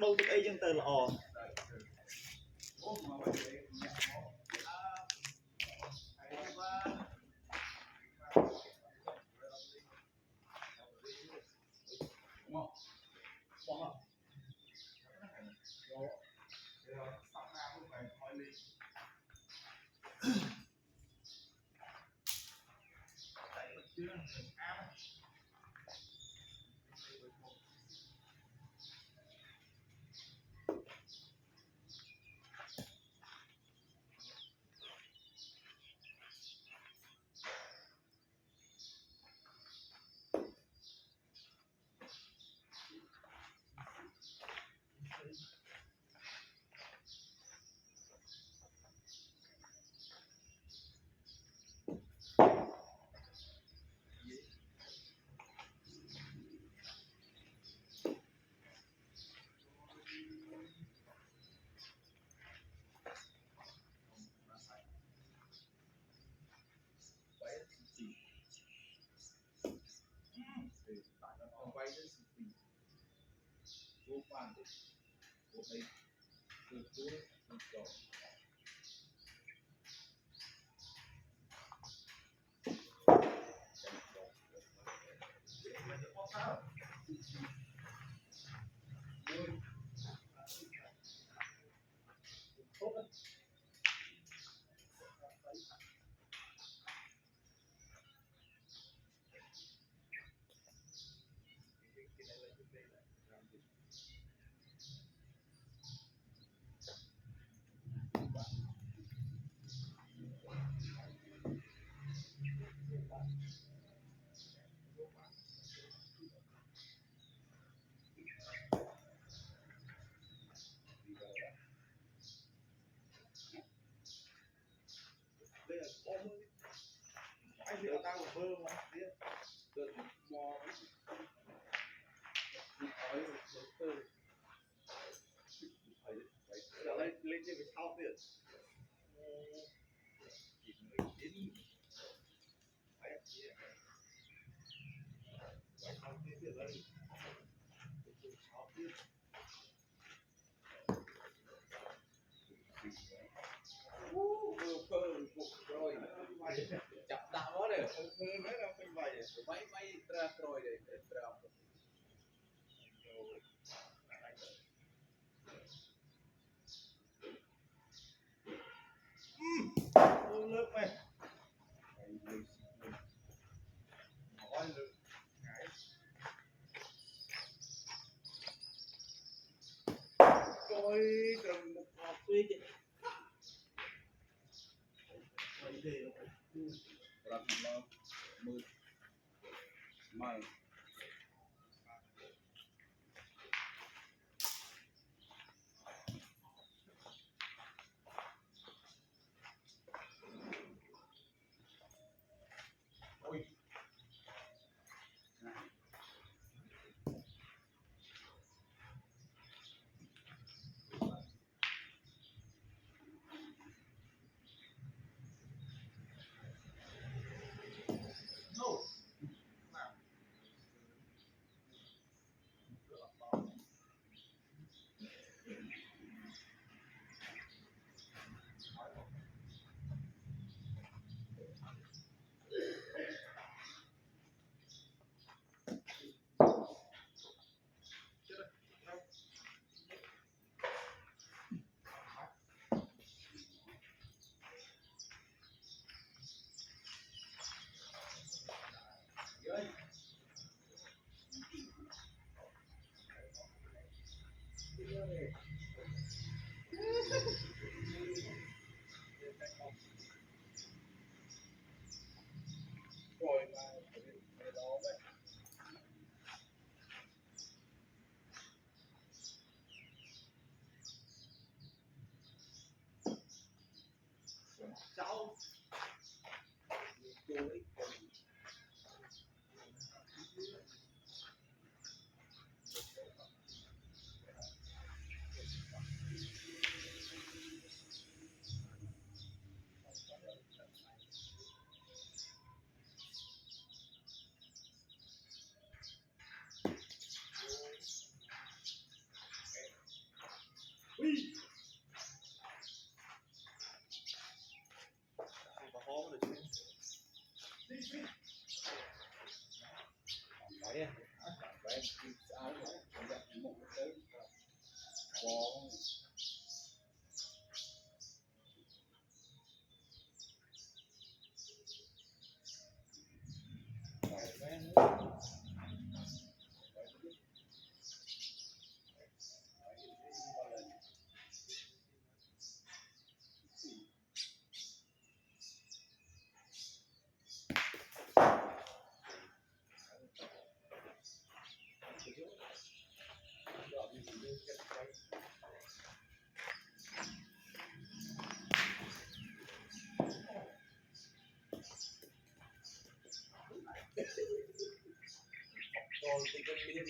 đâu cái dân từ là chập đạo đó này máy máy ra rồi để nước này coi cầm một hộp quy vậy mày Đấy, vậy thì sao đấy, đặt một cái bó phải vé nữa. Rồi thì cái kia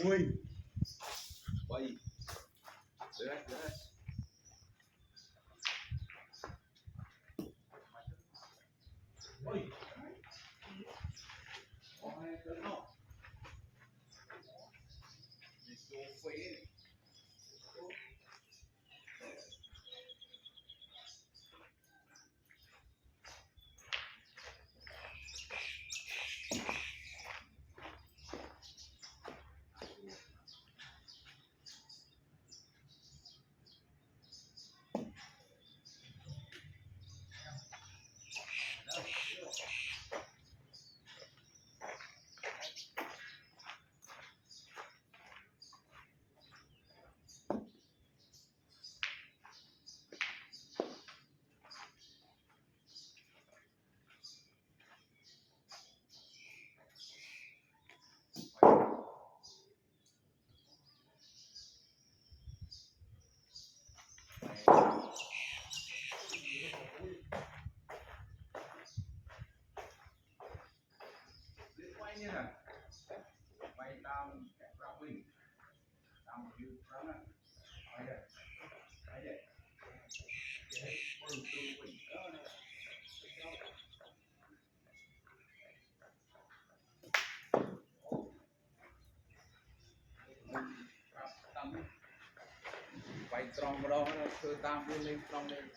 ui bay đấy đấy ui ôi cái nó đi số phế quay như này quay tam kẹp rau mình tam một yêu rau này quay đây quay đây để bơm tư mình đó này tam quay tròn vào đó thưa tam vươn lên tròn lên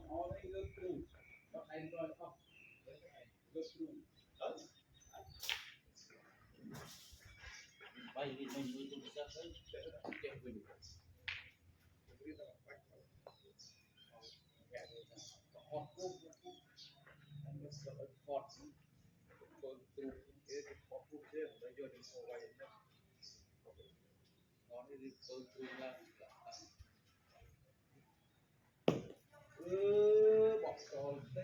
all they go through what I enjoy up go through bay đi mình nuôi tôm sắt đấy chạy mình hot hot hot go through cái hot hot kia nó vô đến sâu vào nó đi go through là bọc rồi tê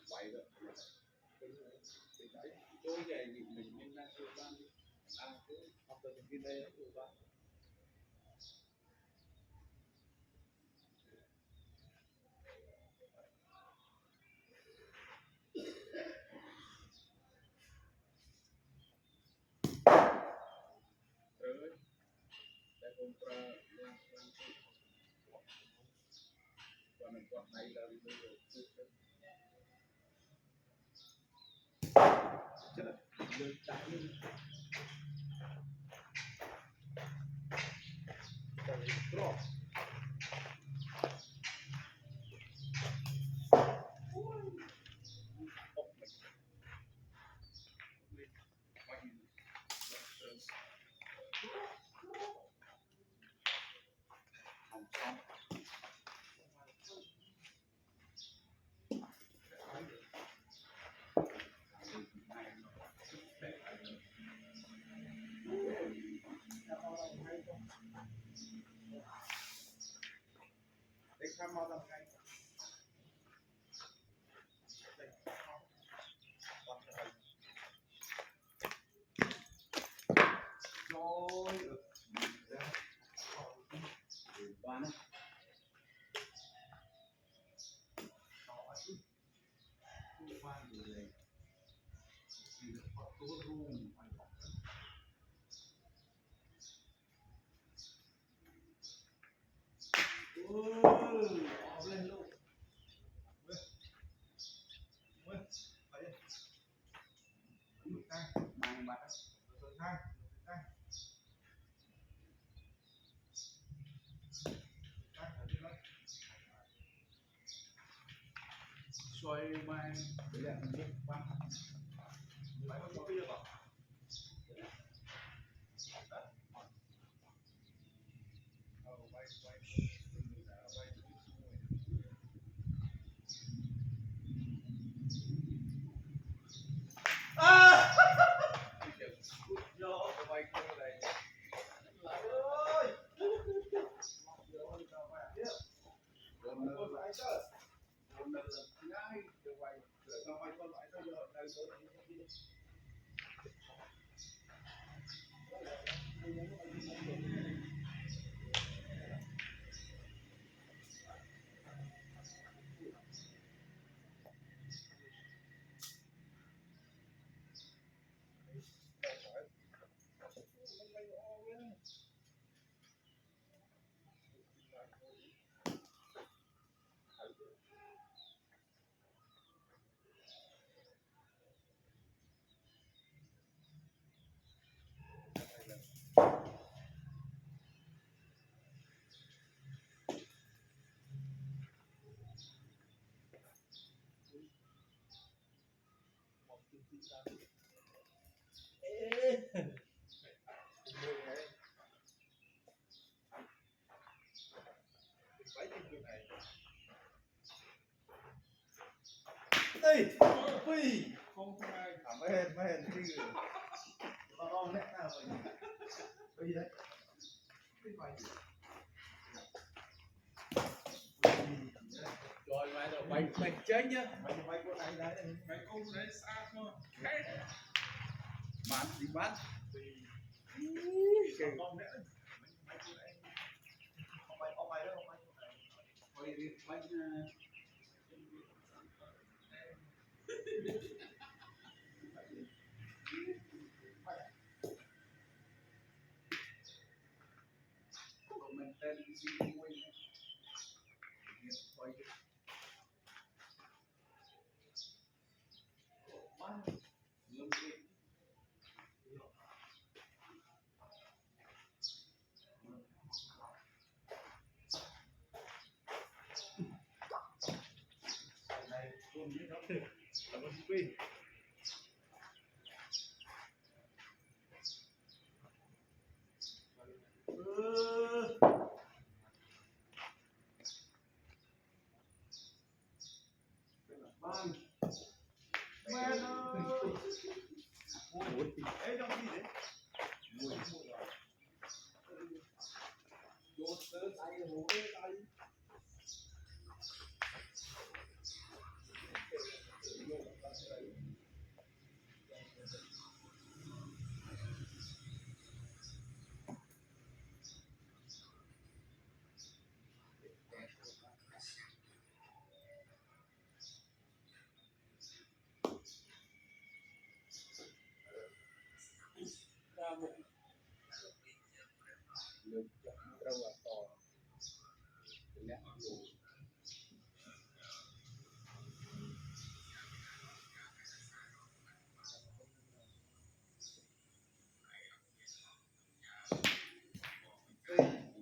vậy rồi tôi về gì mình đang chưa ban đang cứ học từ cái đây chưa ban rồi để cùng pra lang còn mình còn này là bây giờ được chạy rồi pro để tham mau tầm ngay rồi bán quan rồi thì có room lên luôn mang bát xoay mang để làm một bát phải có bia vào ê ui không ai mấy hên chứ lo nét nào rồi bây giờ rồi mày rồi mày chết nhá. mày cô này đấy Mày không lấy xa thôi. bán gì bán Con nữa. không mày đâu mày bánh mình tên gì quên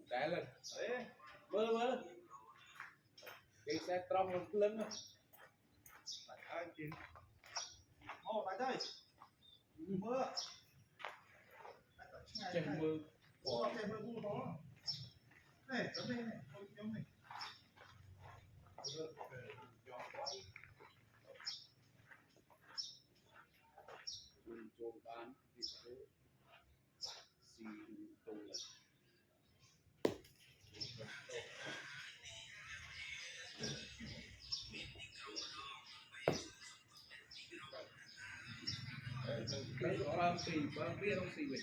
Đá lên. Mơ. Cái xe trong lưng á. ô lại đây mưa Chân mơ. ô cái mưa bu đó này tấm này không giống này Cho bán thì số xì tù là cái bao xì bao bia không xì vậy.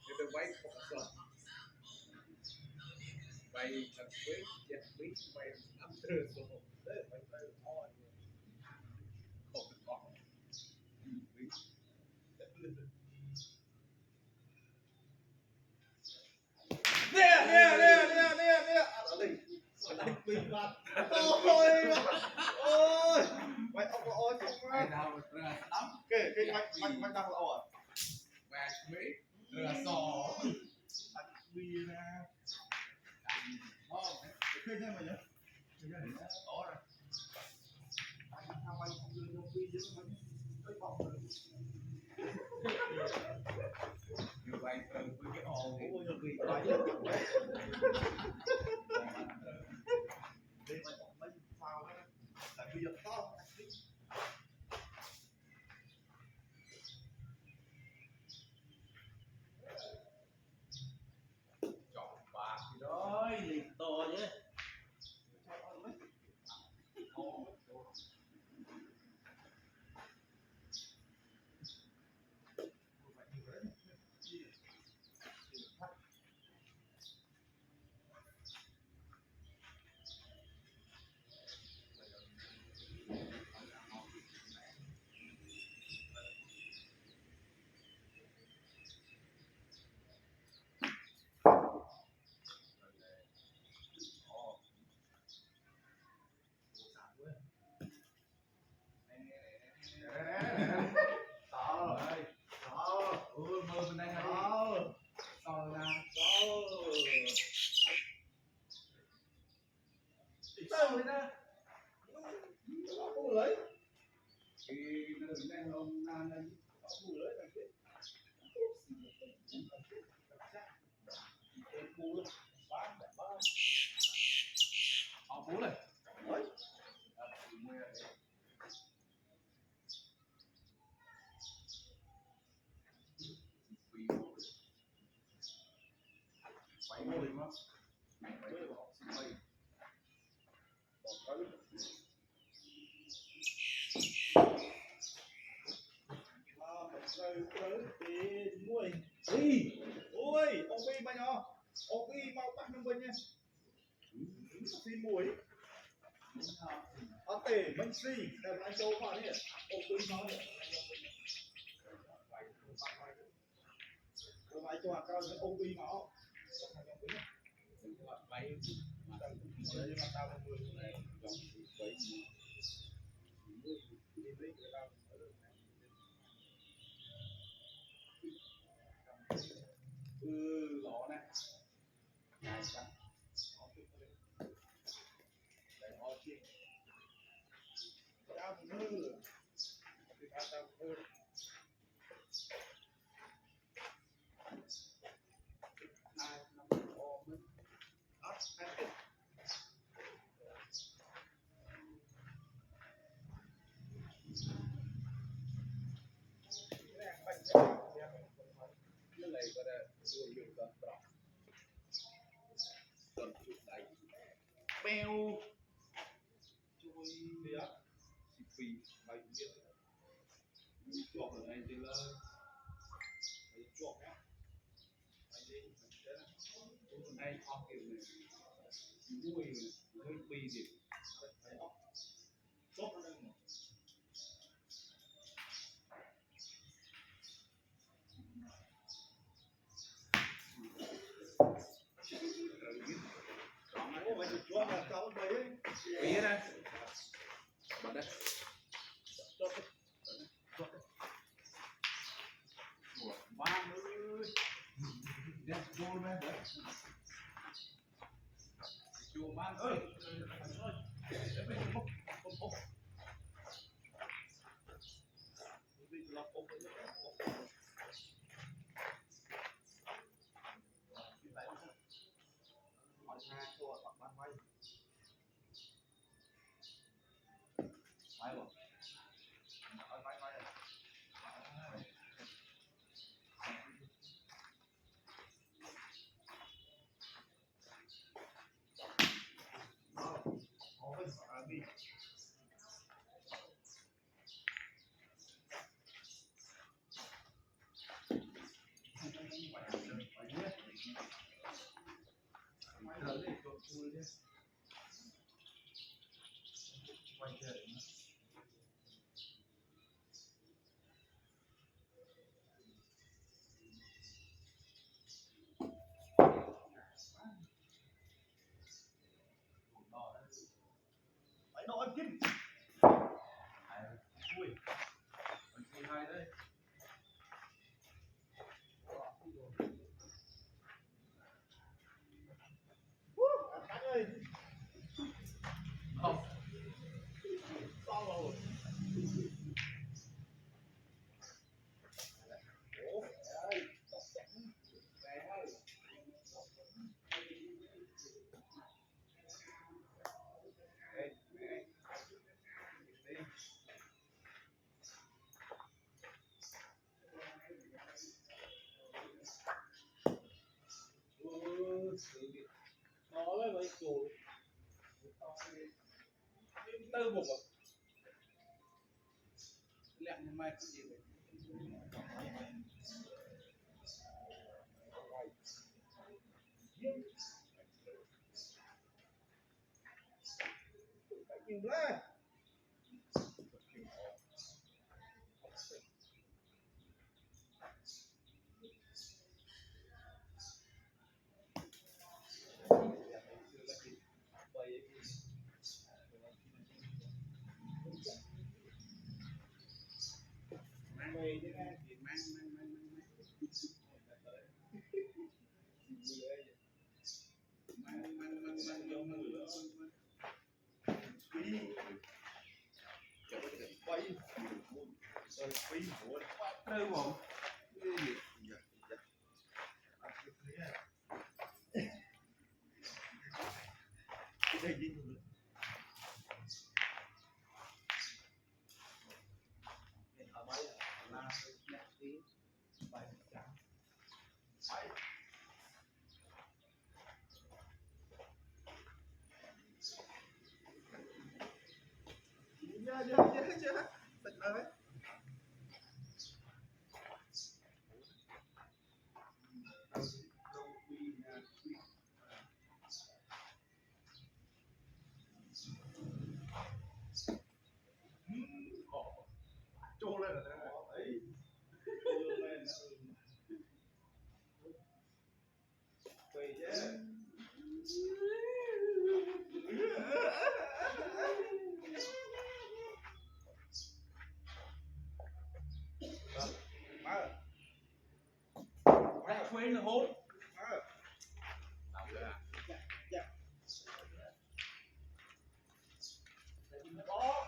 Cái tôi quay không sợ. Bay thật quý, chết quý bay âm trừ số một. Đấy, bay o. Không mày đang ở và mấy là sò ăn bia nè khơi thêm mày nhá đó rồi sao mày không đưa cho bia chứ mày cái bọc như vậy với cái ồ ôi giờ bị bài đấy đây mày mấy sao đó tại bây giờ to chọn bạc Rồi, gì to chứ. đó đó mơ bên đây hay đó to ra sao vậy ta không lấy thì nó đừng đang hôm nay đây không lấy là cái họ bố này đấy quay môi mà mày quay bỏ xin quay đi ôi ông đi bao nhiêu ông đi mau bắt năm bên nha xin mùi ở tề mình xì để anh châu vào đi ông đi nó rồi mày cho hạt cao ông đi nó quay nhưng mà tao không mười này lọ này dài quá tao cũng hư tao cũng hư cái này có thể dùng dùng cần bọc cần chút đấy beo chui đi á xì mày biết chuột ở đây thì là mày chuột nhá mày đi mình đây ho kiểu này mùi hơi bì gì tốt hơn mà ô mày chụp cho là tao mấy ấy bì đây bật đây cho ba mươi đẹp chua đấy chua man ơi ơi chùi Tơ bục à? Lẹn như mai gì vậy? nhiều lên Về chứ nghe. Mang. quay rồi quay của Tơ bục. đây đi ở máy là nhạc tí bài trắng chưa tịch ơi trôn lên là thấy quỳ chứ má Lại quên là hôn. má Đọc rồi à? dạ có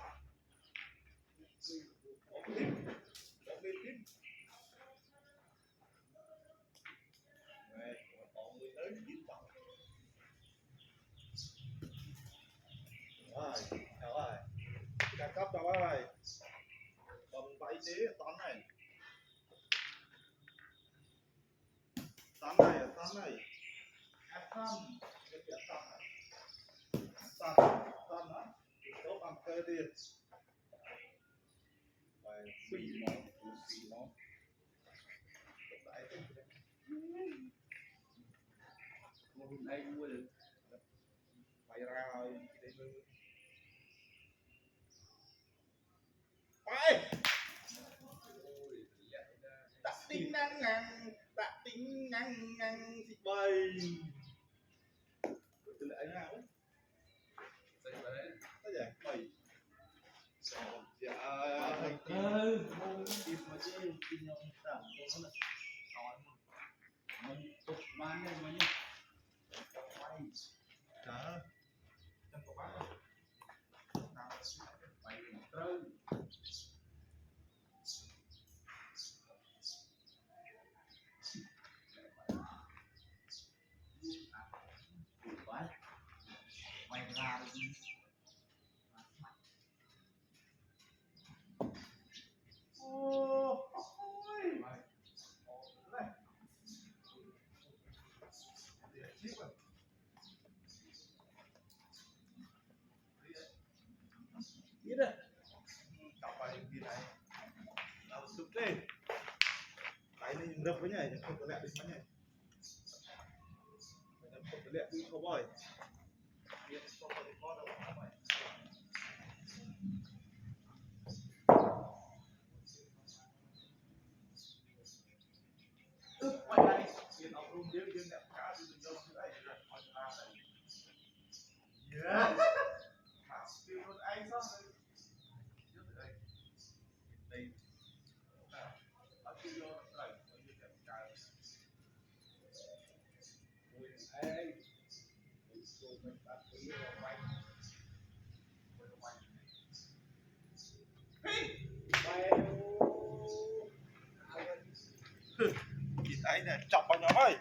rồi cả cấp cho bác ơi còn váy tí toán này toán này ép xong cái chuyện toán này toán đó tốt bằng cơ tiền và suy nó đại tinh Một hôm nay mua được. phải ra rồi để phải đặt tính năng thì bày từ lại nào ấy Xây vào đấy. cái gì bày dạ Ừ. tìm mà chứ tìm nhau tạm không là Mình tục man này mình. quay đó chân của bác nào Mày tơ. Quá. Mày ra đi. ôi Mày. này chip à Biết rồi. cặp bài gì này nào sụp lên cái này đập với nhảy không có lẹ đi bắn nhảy không có lẹ đi không ơi biết không có thì có đâu không phải Mày đây. biết ông luôn biết biết đẹp cá thì đừng đâu chứ đấy là hỏi ra đấy yeah thảo kêu luôn anh sao đây đây đây ở kêu vô đây ở như đẹp cá Ê. Tôi mình bắt tí rồi quay. chị thấy nè chọc vào nhóm ơi